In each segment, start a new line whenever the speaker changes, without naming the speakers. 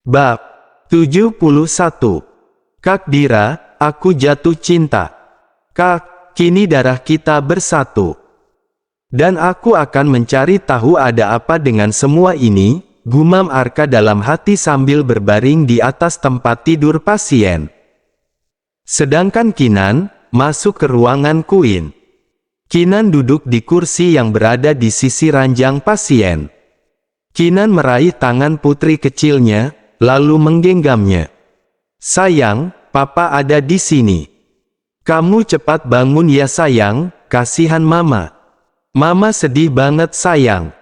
Bab 71. Kak Dira, aku jatuh cinta. Kak, kini darah kita bersatu. Dan aku akan mencari tahu ada apa dengan semua ini, gumam Arka dalam hati sambil berbaring di atas tempat tidur pasien. Sedangkan Kinan masuk ke ruangan Queen. Kinan duduk di kursi yang berada di sisi ranjang pasien. Kinan meraih tangan putri kecilnya, lalu menggenggamnya. Sayang, papa ada di sini. Kamu cepat bangun ya sayang, kasihan mama. Mama sedih banget sayang.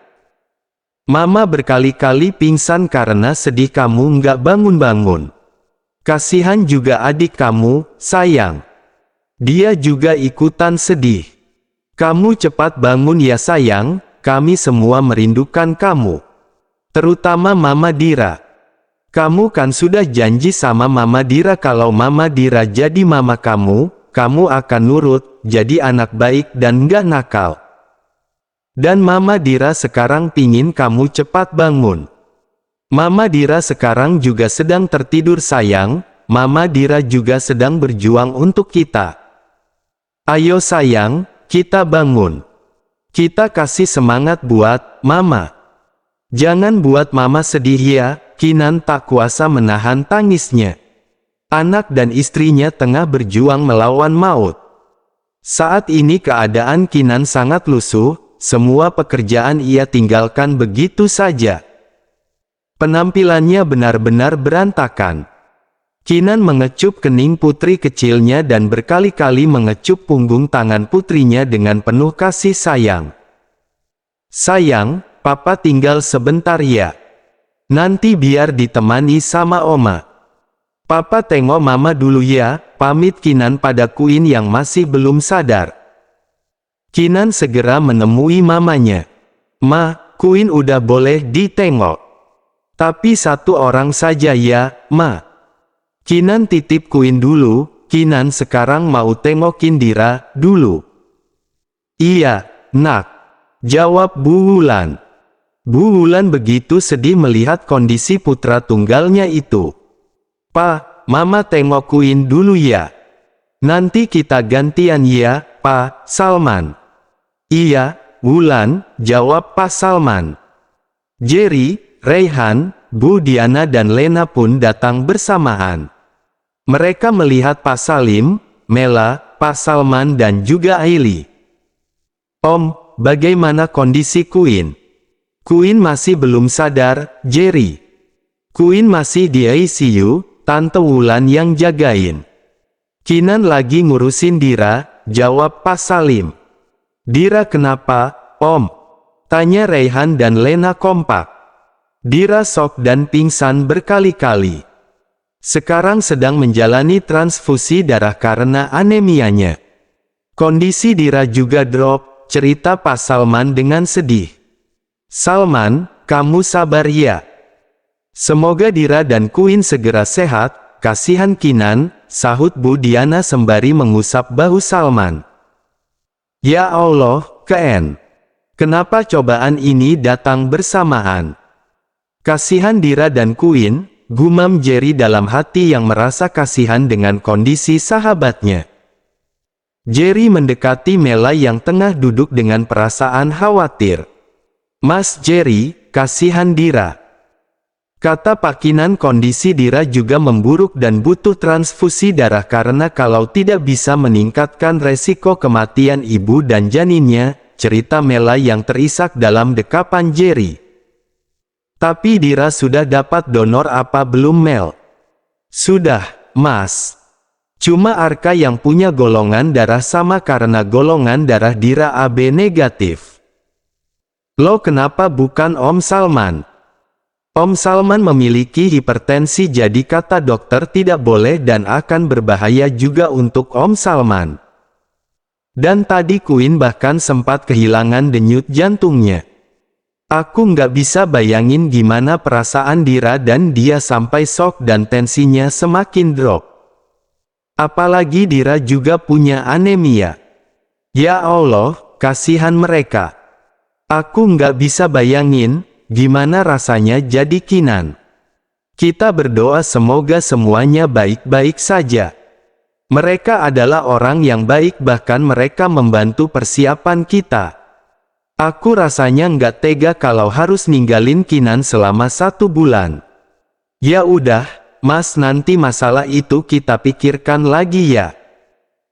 Mama berkali-kali pingsan karena sedih kamu nggak bangun-bangun. Kasihan juga adik kamu, sayang. Dia juga ikutan sedih. Kamu cepat bangun ya sayang, kami semua merindukan kamu. Terutama Mama Dira. Kamu kan sudah janji sama Mama Dira kalau Mama Dira jadi mama kamu akan nurut, jadi anak baik dan nggak nakal. Dan Mama Dira sekarang pingin kamu cepat bangun. Mama Dira sekarang juga sedang tertidur sayang, Mama Dira juga sedang berjuang untuk kita. Ayo sayang, kita bangun. Kita kasih semangat buat Mama. Jangan buat Mama sedih ya. Kinan tak kuasa menahan tangisnya. Anak dan istrinya tengah berjuang melawan maut. Saat ini keadaan Kinan sangat lusuh, semua pekerjaan ia tinggalkan begitu saja. Penampilannya benar-benar berantakan. Kinan mengecup kening putri kecilnya dan berkali-kali mengecup punggung tangan putrinya dengan penuh kasih sayang. Sayang, papa tinggal sebentar ya. Nanti biar ditemani sama oma. Papa tengok mama dulu ya, pamit Kinan pada Queen yang masih belum sadar. Kinan segera menemui mamanya. Ma, Queen udah boleh ditengok. Tapi satu orang saja ya, Ma. Kinan titip Queen dulu, Kinan sekarang mau tengokin Dira dulu. Iya, nak. Jawab Bu Wulan. Bu Wulan begitu sedih melihat kondisi putra tunggalnya itu. Pa, Mama tengok Queen dulu ya. Nanti kita gantian ya, Pa Salman. Iya, Wulan, jawab Pa Salman. Jerry, Rayhan, Bu Diana dan Lena pun datang bersamaan. Mereka melihat Pa Salim, Mela, Pa Salman dan juga Aili. Om, bagaimana kondisi Queen? Queen masih belum sadar, Jerry. Queen masih di ICU, Tante Wulan yang jagain. Kinan lagi ngurusin Dira, jawab Pa Salim. Dira kenapa, Om? Tanya Rayhan dan Lena kompak. Dira shock dan pingsan berkali-kali. Sekarang sedang menjalani transfusi darah karena anemianya. Kondisi Dira juga drop, cerita Pa Salman dengan sedih. Salman, kamu sabar ya. Semoga Dira dan Queen segera sehat, kasihan Kinan, sahut Bu Diana sembari mengusap bahu Salman. Ya Allah, Ken. Kenapa cobaan ini datang bersamaan? Kasihan Dira dan Queen, gumam Jerry dalam hati yang merasa kasihan dengan kondisi sahabatnya. Jerry mendekati Mela yang tengah duduk dengan perasaan khawatir. Mas Jerry, kasihan Dira. Kata Pak Kinan kondisi Dira juga memburuk dan butuh transfusi darah karena kalau tidak bisa meningkatkan resiko kematian ibu dan janinnya, cerita Mela yang terisak dalam dekapan Jerry. Tapi Dira sudah dapat donor apa belum Mel? Sudah, Mas. Cuma Arka yang punya golongan darah sama karena golongan darah Dira AB negatif. Lo kenapa bukan Om Salman? Om Salman memiliki hipertensi jadi kata dokter tidak boleh dan akan berbahaya juga untuk Om Salman. Dan tadi Queen bahkan sempat kehilangan denyut jantungnya. Aku nggak bisa bayangin gimana perasaan Dira dan dia sampai shock dan tensinya semakin drop. Apalagi Dira juga punya anemia. Ya Allah, kasihan mereka. Aku nggak bisa bayangin, gimana rasanya jadi Kinan. Kita berdoa semoga semuanya baik-baik saja. Mereka adalah orang yang baik, bahkan mereka membantu persiapan kita. Aku rasanya nggak tega kalau harus ninggalin Kinan selama 1 bulan. Ya udah, Mas, nanti masalah itu kita pikirkan lagi ya.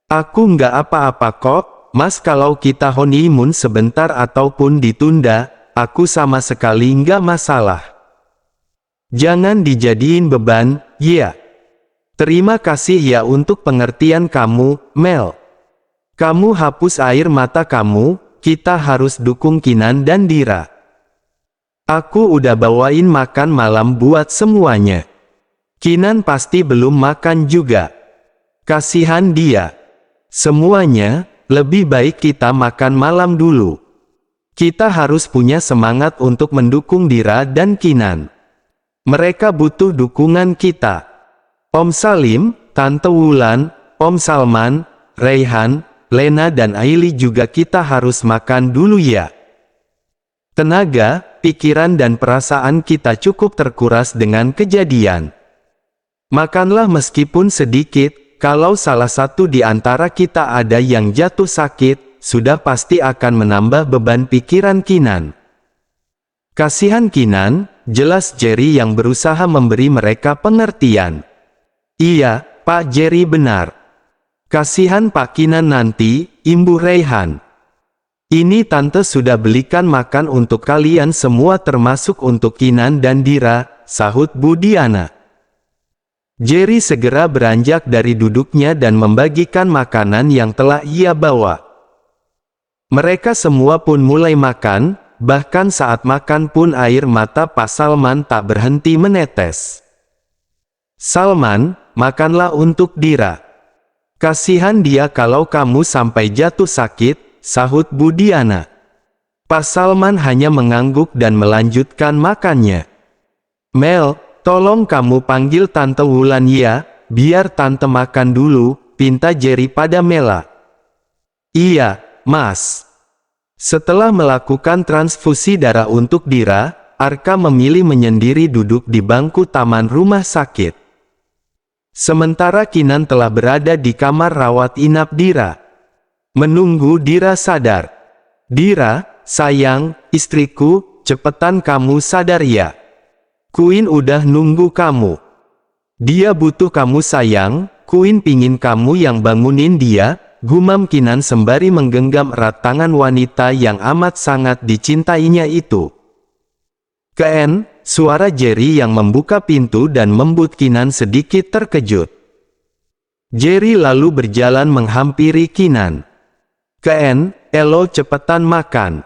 Aku nggak apa-apa kok, Mas, kalau kita honeymoon sebentar ataupun ditunda, aku sama sekali nggak masalah. Jangan dijadiin beban, ya. Terima kasih ya untuk pengertian kamu, Mel. Kamu hapus air mata kamu, kita harus dukung Kinan dan Dira. Aku udah bawain makan malam buat semuanya. Kinan pasti belum makan juga. Kasihan dia. Semuanya, lebih baik kita makan malam dulu. Kita harus punya semangat untuk mendukung Dira dan Kinan. Mereka butuh dukungan kita. Om Salim, Tante Wulan, Om Salman, Raihan, Lena dan Aili juga kita harus makan dulu ya. Tenaga, pikiran dan perasaan kita cukup terkuras dengan kejadian. Makanlah meskipun sedikit, kalau salah satu di antara kita ada yang jatuh sakit, sudah pasti akan menambah beban pikiran Kinan. Kasihan Kinan, jelas Jerry yang berusaha memberi mereka pengertian. Iya, Pak Jerry benar. Kasihan Pak Kinan nanti, imbuh Raihan. Ini tante sudah belikan makan untuk kalian semua termasuk untuk Kinan dan Dira, sahut Bu Diana. Jerry segera beranjak dari duduknya dan membagikan makanan yang telah ia bawa. Mereka semua pun mulai makan, bahkan saat makan pun air mata Pak Salman tak berhenti menetes. Salman, makanlah untuk Dira. Kasihan dia kalau kamu sampai jatuh sakit, sahut Bu Diana. Pak Salman hanya mengangguk dan melanjutkan makannya. Mel, tolong kamu panggil Tante Wulan ya, biar Tante makan dulu, pinta Jerry pada Mela. Iya, Mas. Setelah melakukan transfusi darah untuk Dira, Arka memilih menyendiri duduk di bangku taman rumah sakit. Sementara Kinan telah berada di kamar rawat inap Dira. Menunggu Dira sadar. Dira, sayang, istriku, cepetan kamu sadar ya. Queen udah nunggu kamu. Dia butuh kamu sayang, Queen pingin kamu yang bangunin dia, gumam Kinan sembari menggenggam erat tangan wanita yang amat sangat dicintainya itu. Keen, suara Jerry yang membuka pintu dan membuat Kinan sedikit terkejut. Jerry lalu berjalan menghampiri Kinan. Keen, Elo cepetan makan.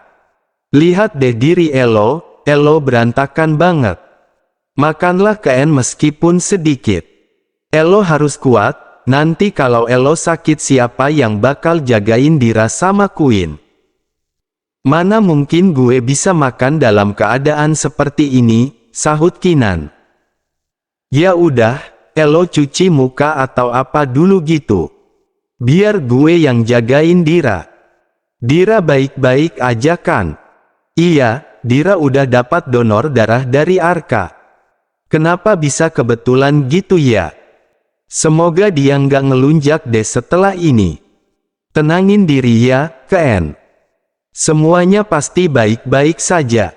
Lihat deh diri Elo berantakan banget. Makanlah Keen meskipun sedikit. Elo harus kuat, nanti kalau Elo sakit siapa yang bakal jagain Dira sama Queen? Mana mungkin gue bisa makan dalam keadaan seperti ini, sahut Kinan. Ya udah, Elo cuci muka atau apa dulu gitu. Biar gue yang jagain Dira. Dira baik-baik aja kan? Iya, Dira udah dapat donor darah dari Arka. Kenapa bisa kebetulan gitu ya? Semoga dia nggak ngelunjak deh setelah ini. Tenangin diri ya, Keen. Semuanya pasti baik-baik saja.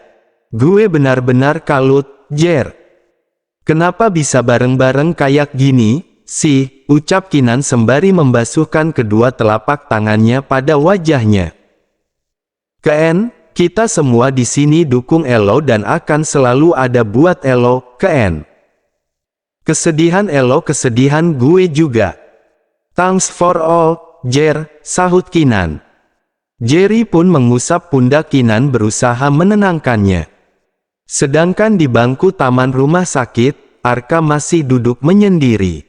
Gue benar-benar kalut, Jer. Kenapa bisa bareng-bareng kayak gini, sih? Ucap Kinan sembari membasuhkan kedua telapak tangannya pada wajahnya. Keen, kita semua di sini dukung Elo dan akan selalu ada buat Elo, Keen. Kesedihan Elo kesedihan gue juga. Thanks for all, Jer, sahut Kinan. Jerry pun mengusap pundak Kinan berusaha menenangkannya. Sedangkan di bangku taman rumah sakit, Arka masih duduk menyendiri.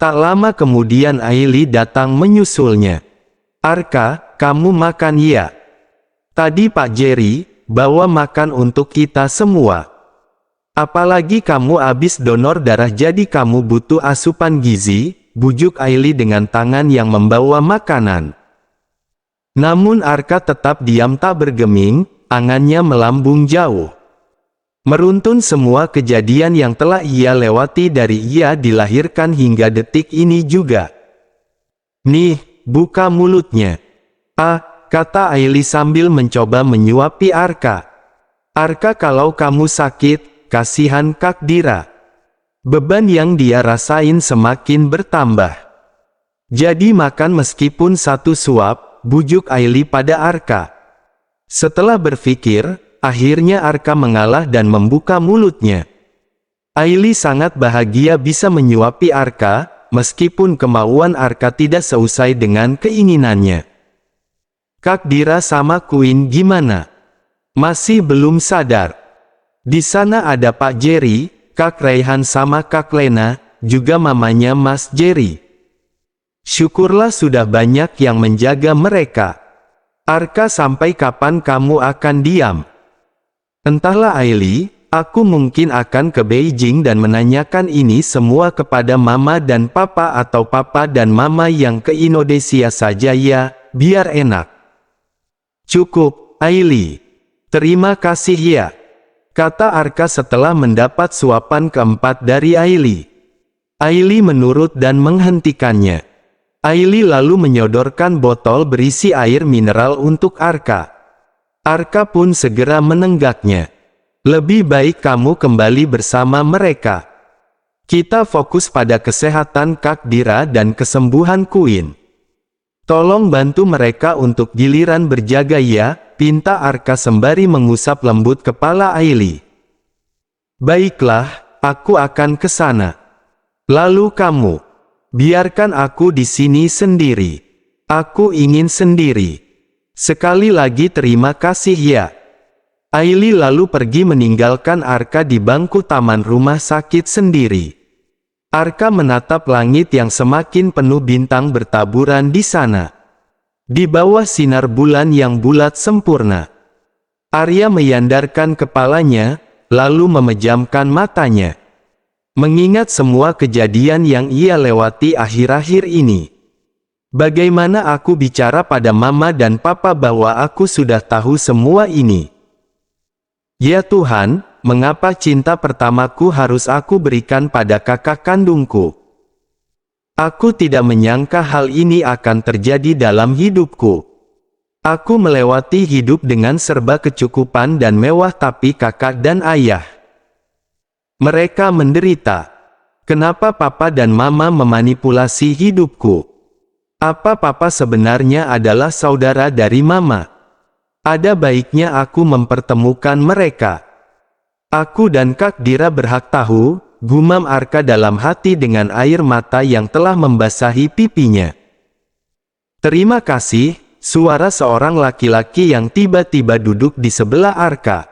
Tak lama kemudian Aili datang menyusulnya. Arka, kamu makan ya? Tadi Pak Jerry bawa makan untuk kita semua. Apalagi kamu habis donor darah jadi kamu butuh asupan gizi, bujuk Aili dengan tangan yang membawa makanan. Namun Arka tetap diam tak bergeming, angannya melambung jauh. Meruntun semua kejadian yang telah ia lewati dari ia dilahirkan hingga detik ini juga. Nih, buka mulutnya. Kata Aili sambil mencoba menyuapi Arka. Arka, kalau kamu sakit, kasihan Kak Dira. Beban yang dia rasain semakin bertambah. Jadi makan meskipun satu suap, bujuk Aili pada Arka. Setelah berpikir, akhirnya Arka mengalah dan membuka mulutnya. Aili sangat bahagia bisa menyuapi Arka, meskipun kemauan Arka tidak seusai dengan keinginannya. Kak Dira sama Queen gimana? Masih belum sadar. Di sana ada Pak Jerry, Kak Raihan sama Kak Lena, juga mamanya Mas Jerry. Syukurlah sudah banyak yang menjaga mereka. Arka, sampai kapan kamu akan diam? Entahlah Aili, aku mungkin akan ke Beijing dan menanyakan ini semua kepada mama dan papa, atau papa dan mama yang ke Indonesia saja ya, biar enak. Cukup, Aili. Terima kasih ya, kata Arka setelah mendapat suapan keempat dari Aili. Aili menurut dan menghentikannya. Aili lalu menyodorkan botol berisi air mineral untuk Arka. Arka pun segera menenggaknya. Lebih baik kamu kembali bersama mereka. Kita fokus pada kesehatan Kak Dira dan kesembuhan Queen. Tolong bantu mereka untuk giliran berjaga ya, pinta Arka sembari mengusap lembut kepala Aili. Baiklah, aku akan ke sana. Lalu kamu, biarkan aku di sini sendiri. Aku ingin sendiri. Sekali lagi terima kasih ya. Aili lalu pergi meninggalkan Arka di bangku taman rumah sakit sendiri. Arka menatap langit yang semakin penuh bintang bertaburan di sana. Di bawah sinar bulan yang bulat sempurna. Arya meyandarkan kepalanya, lalu memejamkan matanya. Mengingat semua kejadian yang ia lewati akhir-akhir ini. Bagaimana aku bicara pada mama dan papa bahwa aku sudah tahu semua ini? Ya Tuhan, mengapa cinta pertamaku harus aku berikan pada kakak kandungku? Aku tidak menyangka hal ini akan terjadi dalam hidupku. Aku melewati hidup dengan serba kecukupan dan mewah, tapi kakak dan ayah, mereka menderita. Kenapa papa dan mama memanipulasi hidupku? Apa papa sebenarnya adalah saudara dari mama? Ada baiknya aku mempertemukan mereka. Aku dan Kak Dira berhak tahu, gumam Arka dalam hati dengan air mata yang telah membasahi pipinya. Terima kasih, suara seorang laki-laki yang tiba-tiba duduk di sebelah Arka.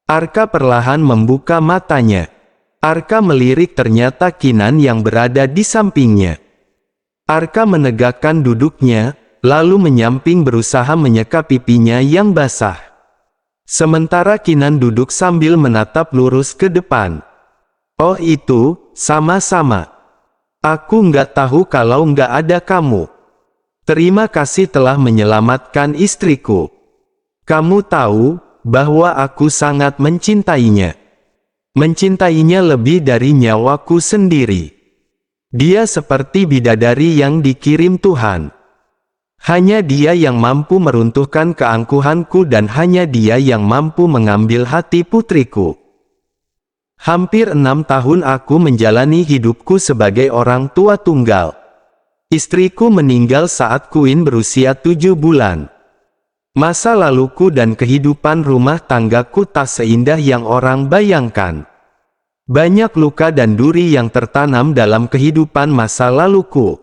Arka perlahan membuka matanya. Arka melirik, ternyata Kinan yang berada di sampingnya. Arka menegakkan duduknya, lalu menyamping berusaha menyeka pipinya yang basah. Sementara Kinan duduk sambil menatap lurus ke depan. Oh itu, sama-sama. Aku nggak tahu kalau nggak ada kamu. Terima kasih telah menyelamatkan istriku. Kamu tahu bahwa aku sangat mencintainya. Mencintainya lebih dari nyawaku sendiri. Dia seperti bidadari yang dikirim Tuhan. Hanya dia yang mampu meruntuhkan keangkuhanku dan hanya dia yang mampu mengambil hati putriku. Hampir 6 tahun aku menjalani hidupku sebagai orang tua tunggal. Istriku meninggal saat Queen berusia 7 bulan. Masa laluku dan kehidupan rumah tanggaku tak seindah yang orang bayangkan. Banyak luka dan duri yang tertanam dalam kehidupan masa laluku.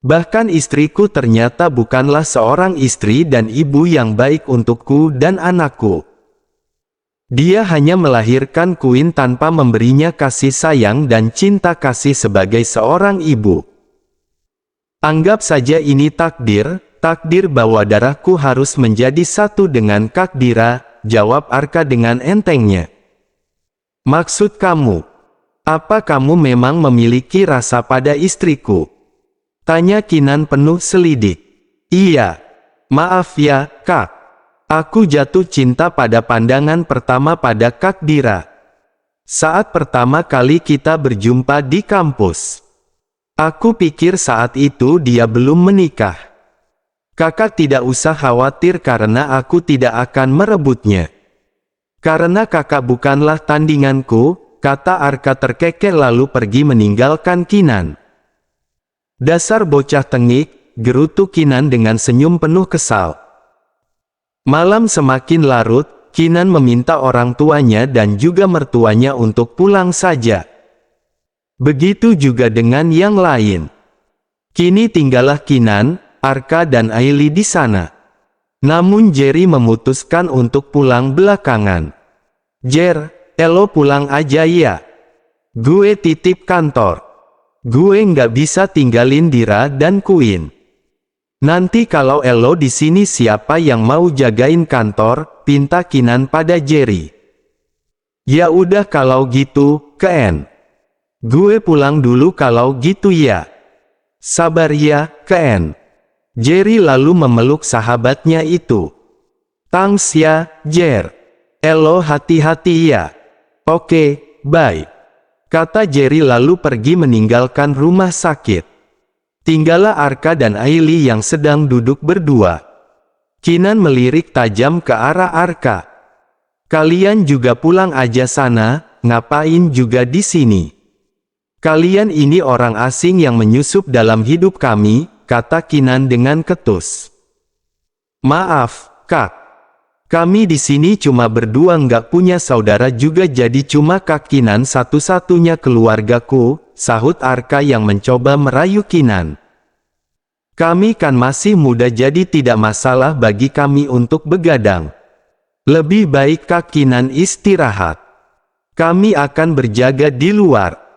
Bahkan istriku ternyata bukanlah seorang istri dan ibu yang baik untukku dan anakku. Dia hanya melahirkan Queen tanpa memberinya kasih sayang dan cinta kasih sebagai seorang ibu. Anggap saja ini takdir, takdir bahwa darahku harus menjadi satu dengan Kak Dira, jawab Arka dengan entengnya. Maksud kamu, apa kamu memang memiliki rasa pada istriku? Tanya Kinan penuh selidik. Iya. Maaf ya, Kak. Aku jatuh cinta pada pandangan pertama pada Kak Dira. Saat pertama kali kita berjumpa di kampus. Aku pikir saat itu dia belum menikah. Kakak tidak usah khawatir karena aku tidak akan merebutnya. Karena kakak bukanlah tandinganku, kata Arka terkekeh lalu pergi meninggalkan Kinan. Dasar bocah tengik, gerutu Kinan dengan senyum penuh kesal. Malam semakin larut, Kinan meminta orang tuanya dan juga mertuanya untuk pulang saja. Begitu juga dengan yang lain. Kini tinggallah Kinan, Arka dan Aili di sana. Namun Jerry memutuskan untuk pulang belakangan. Jer, elo pulang aja ya. Gue titip kantor. Gue nggak bisa tinggalin Dira dan Queen. Nanti kalau elo di sini siapa yang mau jagain kantor? Pinta Kinan pada Jerry. Ya udah kalau gitu, Ken. Gue pulang dulu kalau gitu ya. Sabar ya, Ken. Jerry lalu memeluk sahabatnya itu. Thanks ya, Jer. Elo hati-hati ya. Oke, bye. Kata Jerry lalu pergi meninggalkan rumah sakit. Tinggallah Arka dan Aili yang sedang duduk berdua. Kinan melirik tajam ke arah Arka. Kalian juga pulang aja sana, ngapain juga di sini? Kalian ini orang asing yang menyusup dalam hidup kami, kata Kinan dengan ketus. Maaf, Kak. Kami di sini cuma berdua nggak punya saudara juga jadi cuma Kak Kinan satu-satunya keluargaku, sahut Arka yang mencoba merayu Kinan. Kami kan masih muda jadi tidak masalah bagi kami untuk begadang. Lebih baik Kak Kinan istirahat. Kami akan berjaga di luar.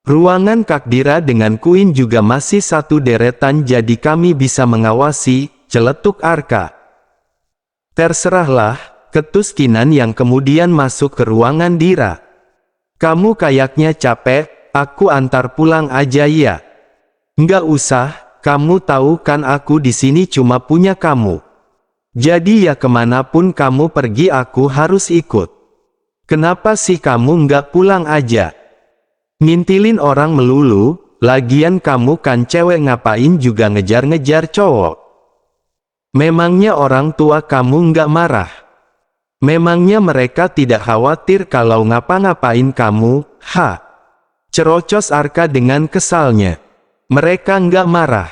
Ruangan Kak Dira dengan Queen juga masih satu deretan jadi kami bisa mengawasi, celetuk Arka. Terserahlah, ketus Kinan yang kemudian masuk ke ruangan Dira. Kamu kayaknya capek, aku antar pulang aja ya. Nggak usah, kamu tahu kan aku di sini cuma punya kamu. Jadi ya kemanapun kamu pergi aku harus ikut. Kenapa sih kamu nggak pulang aja? Ngintilin orang melulu, lagian kamu kan cewek ngapain juga ngejar-ngejar cowok. Memangnya orang tua kamu nggak marah? Memangnya mereka tidak khawatir kalau ngapa-ngapain kamu, ha? Cerocos Arka dengan kesalnya. Mereka nggak marah.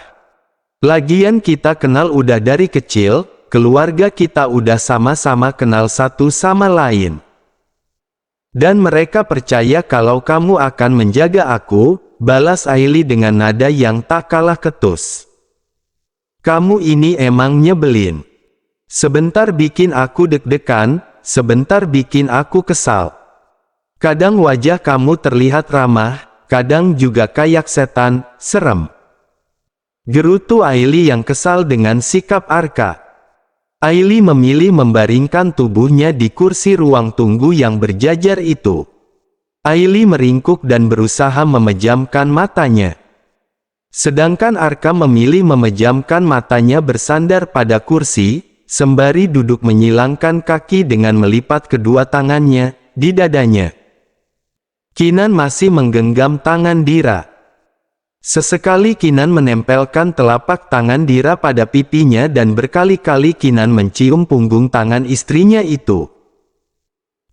Lagian kita kenal udah dari kecil, keluarga kita udah sama-sama kenal satu sama lain. Dan mereka percaya kalau kamu akan menjaga aku, balas Aili dengan nada yang tak kalah ketus. Kamu ini emang nyebelin. Sebentar bikin aku deg-degan, sebentar bikin aku kesal. Kadang wajah kamu terlihat ramah, kadang juga kayak setan, serem. Gerutu Aili yang kesal dengan sikap Arka. Aili memilih membaringkan tubuhnya di kursi ruang tunggu yang berjajar itu. Aili meringkuk dan berusaha memejamkan matanya. Sedangkan Arka memilih memejamkan matanya bersandar pada kursi, sembari duduk menyilangkan kaki dengan melipat kedua tangannya di dadanya. Kinan masih menggenggam tangan Dira. Sesekali Kinan menempelkan telapak tangan Dira pada pipinya dan berkali-kali Kinan mencium punggung tangan istrinya itu.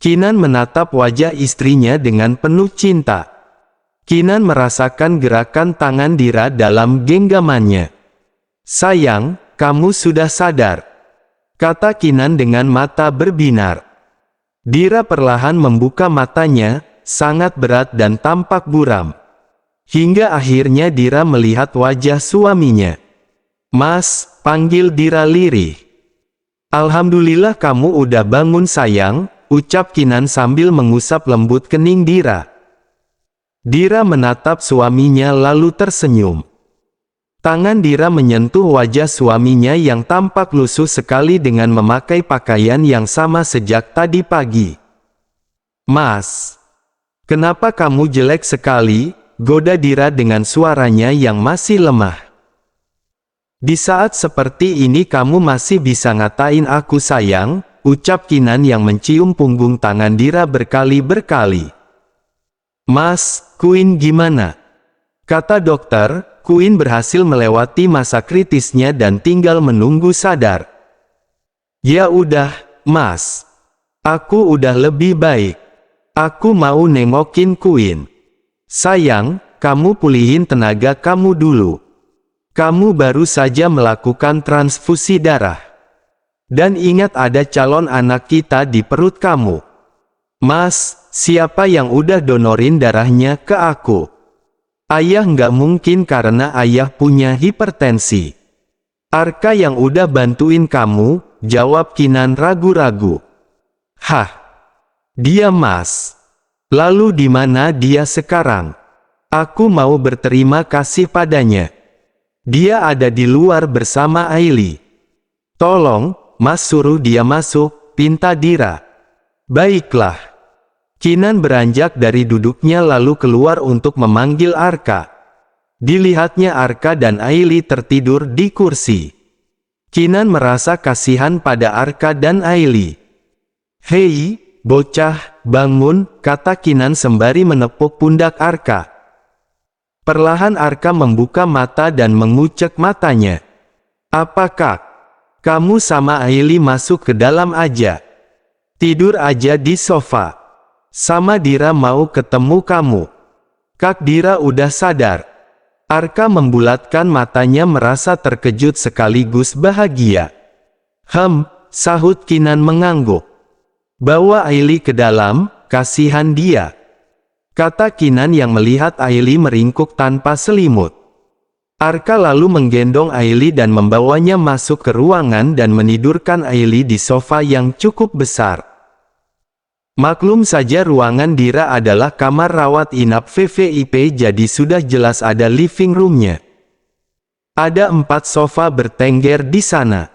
Kinan menatap wajah istrinya dengan penuh cinta. Kinan merasakan gerakan tangan Dira dalam genggamannya. Sayang, kamu sudah sadar, kata Kinan dengan mata berbinar. Dira perlahan membuka matanya, sangat berat dan tampak buram. Hingga akhirnya Dira melihat wajah suaminya. Mas, panggil Dira lirih. Alhamdulillah kamu udah bangun sayang, ucap Kinan sambil mengusap lembut kening Dira. Dira menatap suaminya lalu tersenyum. Tangan Dira menyentuh wajah suaminya yang tampak lusuh sekali dengan memakai pakaian yang sama sejak tadi pagi. Mas, kenapa kamu jelek sekali? Goda Dira dengan suaranya yang masih lemah. Di saat seperti ini kamu masih bisa ngatain aku sayang, ucap Kinan yang mencium punggung tangan Dira berkali-berkali. Mas, Queen gimana? Kata dokter, Queen berhasil melewati masa kritisnya dan tinggal menunggu sadar. Ya udah, Mas. Aku udah lebih baik. Aku mau nengokin Queen. Sayang, kamu pulihin tenaga kamu dulu. Kamu baru saja melakukan transfusi darah. Dan ingat ada calon anak kita di perut kamu. Mas, siapa yang udah donorin darahnya ke aku? Ayah nggak mungkin karena ayah punya hipertensi. Arka yang udah bantuin kamu, jawab Kinan ragu-ragu. Hah? Dia Mas. Lalu di mana dia sekarang? Aku mau berterima kasih padanya. Dia ada di luar bersama Aili. Tolong, Mas suruh dia masuk, pinta Dira. Baiklah. Kinan beranjak dari duduknya lalu keluar untuk memanggil Arka. Dilihatnya Arka dan Aili tertidur di kursi. Kinan merasa kasihan pada Arka dan Aili. Hei, bocah, bangun, kata Kinan sembari menepuk pundak Arka. Perlahan Arka membuka mata dan mengucek matanya. Apakah kamu sama Aili masuk ke dalam aja? Tidur aja di sofa. Sama Dira mau ketemu kamu. Kak Dira udah sadar. Arka membulatkan matanya merasa terkejut sekaligus bahagia. Sahut Kinan mengangguk. Bawa Aili ke dalam, kasihan dia. Kata Kinan yang melihat Aili meringkuk tanpa selimut. Arka lalu menggendong Aili dan membawanya masuk ke ruangan dan menidurkan Aili di sofa yang cukup besar. Maklum saja ruangan Dira adalah kamar rawat inap VVIP jadi sudah jelas ada living roomnya. Ada 4 sofa bertengger di sana.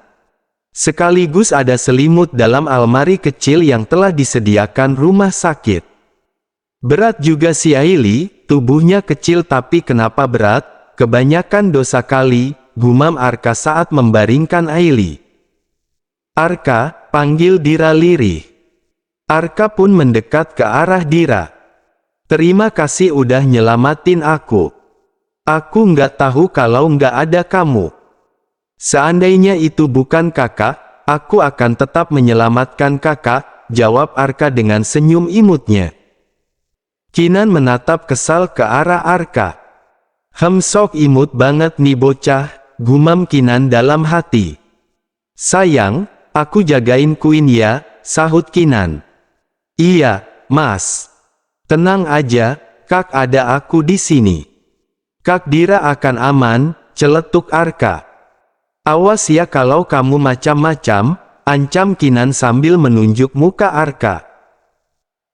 Sekaligus ada selimut dalam almari kecil yang telah disediakan rumah sakit. Berat juga si Aili, tubuhnya kecil tapi kenapa berat? Kebanyakan dosa kali, gumam Arka saat membaringkan Aili. Arka, panggil Dira lirih. Arka pun mendekat ke arah Dira. Terima kasih udah nyelamatin aku. Aku nggak tahu kalau nggak ada kamu. Seandainya itu bukan kakak, aku akan tetap menyelamatkan kakak, jawab Arka dengan senyum imutnya. Kinan menatap kesal ke arah Arka. Sok imut banget nih bocah, gumam Kinan dalam hati. Sayang, aku jagain Queen ya, sahut Kinan. Iya, Mas. Tenang aja, Kak ada aku di sini. Kak Dira akan aman, celetuk Arka. Awas ya kalau kamu macam-macam, ancam Kinan sambil menunjuk muka Arka.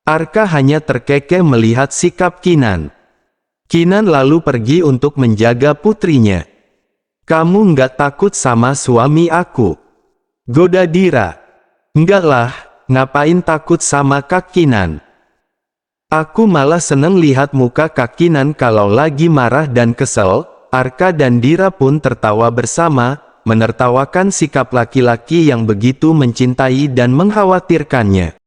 Arka hanya terkekeh melihat sikap Kinan. Kinan lalu pergi untuk menjaga putrinya. Kamu nggak takut sama suami aku? Goda Dira. Enggak lah, ngapain takut sama Kak Kinan? Aku malah seneng lihat muka Kak Kinan kalau lagi marah dan kesel. Arka dan Dira pun tertawa bersama, menertawakan sikap laki-laki yang begitu mencintai dan mengkhawatirkannya.